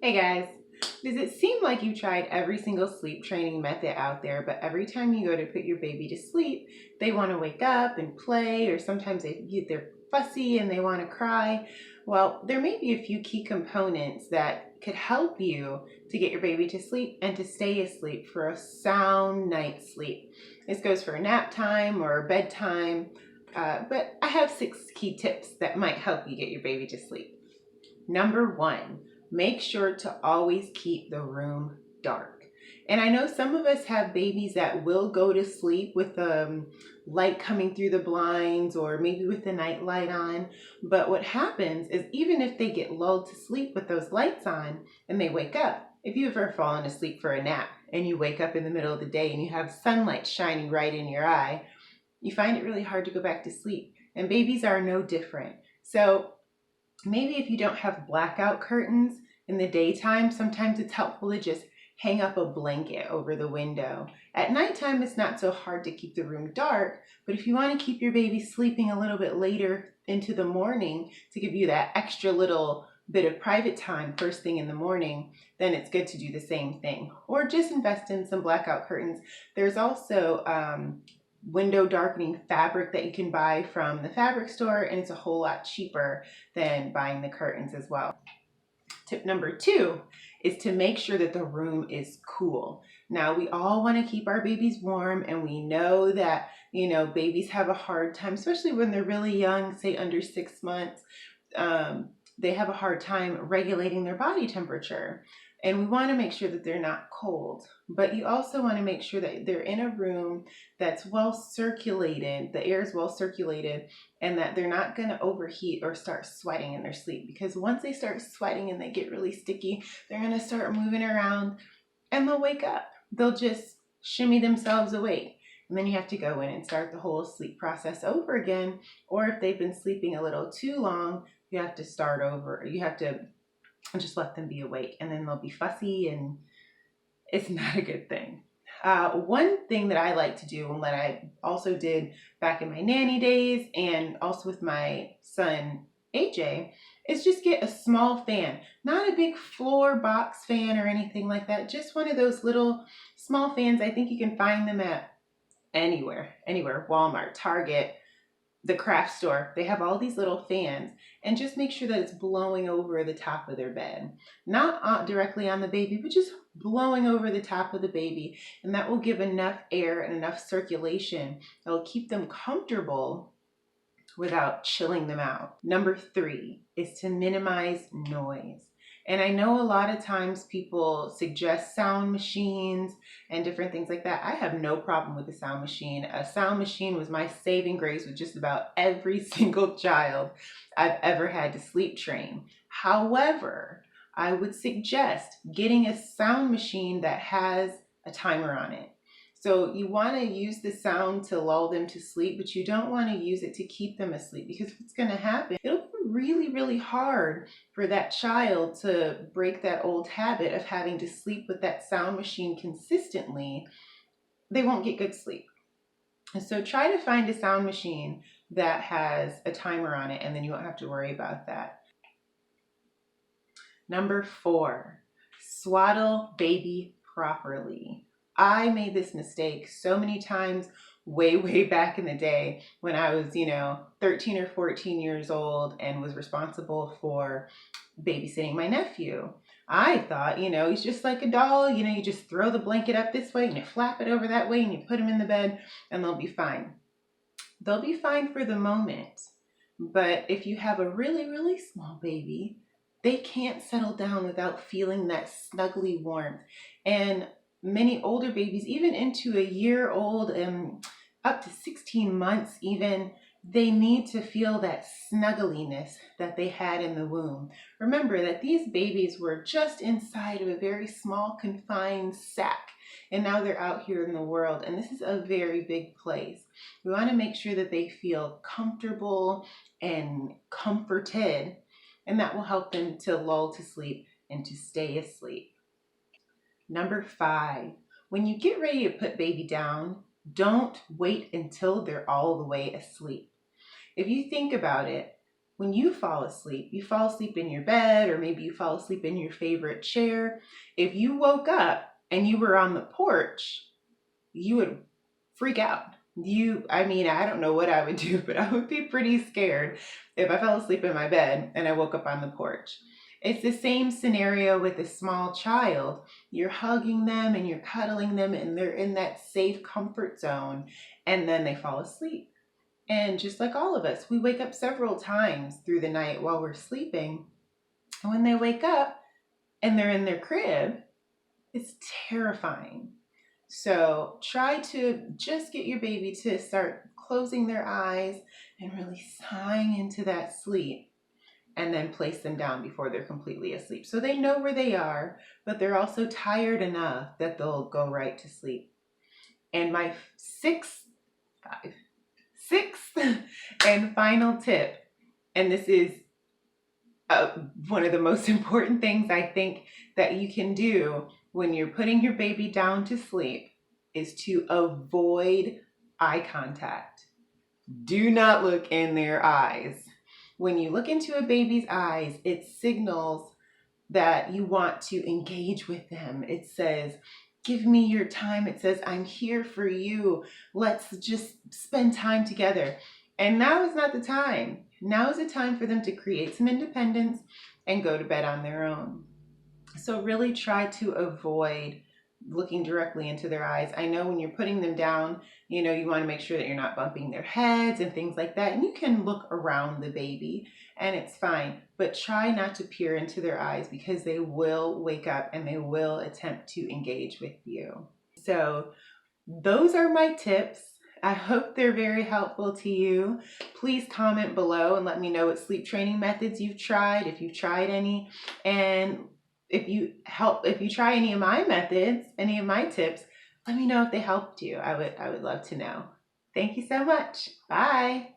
Hey guys, does it seem like you've tried every single sleep training method out there, but every time you go to put your baby to sleep, they want to wake up and play, or sometimes they're fussy and they want to cry? Well, there may be a few key components that could help you to get your baby to sleep and to stay asleep for a sound night's sleep. This goes for nap time or bedtime, but I have 6 key tips that might help you get your baby to sleep. Number 1, make sure to always keep the room dark. And I know some of us have babies that will go to sleep with light coming through the blinds or maybe with the night light on. But what happens is even if they get lulled to sleep with those lights on and they wake up, if you've ever fallen asleep for a nap and you wake up in the middle of the day and you have sunlight shining right in your eye, you find it really hard to go back to sleep. And babies are no different. So maybe if you don't have blackout curtains in the daytime, sometimes it's helpful to just hang up a blanket over the window. At nighttime, it's not so hard to keep the room dark, but if you want to keep your baby sleeping a little bit later into the morning to give you that extra little bit of private time first thing in the morning, then it's good to do the same thing. Or just invest in some blackout curtains. There's also window darkening fabric that you can buy from the fabric store, and it's a whole lot cheaper than buying the curtains as well. Tip number 2 is to make sure that the room is cool. Now, we all want to keep our babies warm, and we know that, babies have a hard time, especially when they're really young, say under 6 months. They have a hard time regulating their body temperature. And we want to make sure that they're not cold, but you also want to make sure that they're in a room that's well circulated, the air is well circulated, and that they're not going to overheat or start sweating in their sleep. Because once they start sweating and they get really sticky, they're going to start moving around and they'll wake up. They'll just shimmy themselves awake. And then you have to go in and start the whole sleep process over again. Or if they've been sleeping a little too long, you have to start over. You have to just let them be awake, and then they'll be fussy, and it's not a good thing. One thing that I like to do, and that I also did back in my nanny days and also with my son AJ, is just get a small fan, not a big floor box fan or anything like that, just one of those little small fans. I think you can find them at anywhere, Walmart, Target, the craft store. They have all these little fans, and just make sure that it's blowing over the top of their bed, not directly on the baby, but just blowing over the top of the baby. And that will give enough air and enough circulation that will keep them comfortable without chilling them out. Number 3 is to minimize noise. And I know a lot of times people suggest sound machines and different things like that. I have no problem with a sound machine. A sound machine was my saving grace with just about every single child I've ever had to sleep train. However, I would suggest getting a sound machine that has a timer on it. So you want to use the sound to lull them to sleep, but you don't want to use it to keep them asleep, because what's going to happen, it'll be really, really hard for that child to break that old habit of having to sleep with that sound machine consistently. They won't get good sleep. And so try to find a sound machine that has a timer on it, and then you won't have to worry about that. Number 4, swaddle baby properly. I made this mistake so many times way back in the day when I was, 13 or 14 years old and was responsible for babysitting my nephew. I thought, he's just like a doll. You just throw the blanket up this way and you flap it over that way and you put him in the bed and they'll be fine. They'll be fine for the moment. But if you have a really, really small baby, they can't settle down without feeling that snuggly warmth. And many older babies, even into a year old and up to 16 months even, they need to feel that snuggliness that they had in the womb. Remember that these babies were just inside of a very small confined sac, and now they're out here in the world, and this is a very big place. We want to make sure that they feel comfortable and comforted, and that will help them to lull to sleep and to stay asleep. Number 5, when you get ready to put baby down, don't wait until they're all the way asleep. If you think about it, when you fall asleep in your bed, or maybe you fall asleep in your favorite chair. If you woke up and you were on the porch, you would freak out. I mean, I don't know what I would do, but I would be pretty scared if I fell asleep in my bed and I woke up on the porch. It's the same scenario with a small child. You're hugging them and you're cuddling them, and they're in that safe comfort zone, and then they fall asleep. And just like all of us, we wake up several times through the night while we're sleeping. And when they wake up and they're in their crib, it's terrifying. So try to just get your baby to start closing their eyes and really sighing into that sleep, and then place them down before they're completely asleep. So they know where they are, but they're also tired enough that they'll go right to sleep. And my sixth and final tip, and this is one of the most important things I think that you can do when you're putting your baby down to sleep, is to avoid eye contact. Do not look in their eyes. When you look into a baby's eyes, it signals that you want to engage with them. It says, give me your time. It says, I'm here for you. Let's just spend time together. And now is not the time. Now is the time for them to create some independence and go to bed on their own. So really try to avoid looking directly into their eyes. I know when you're putting them down, you want to make sure that you're not bumping their heads and things like that. And you can look around the baby and it's fine, but try not to peer into their eyes, because they will wake up and they will attempt to engage with you. So those are my tips. I hope they're very helpful to you. Please comment below and let me know what sleep training methods you've tried, if you've tried any, and if you try any of my methods, any of my tips, let me know if they helped you. I would love to know. Thank you so much. Bye.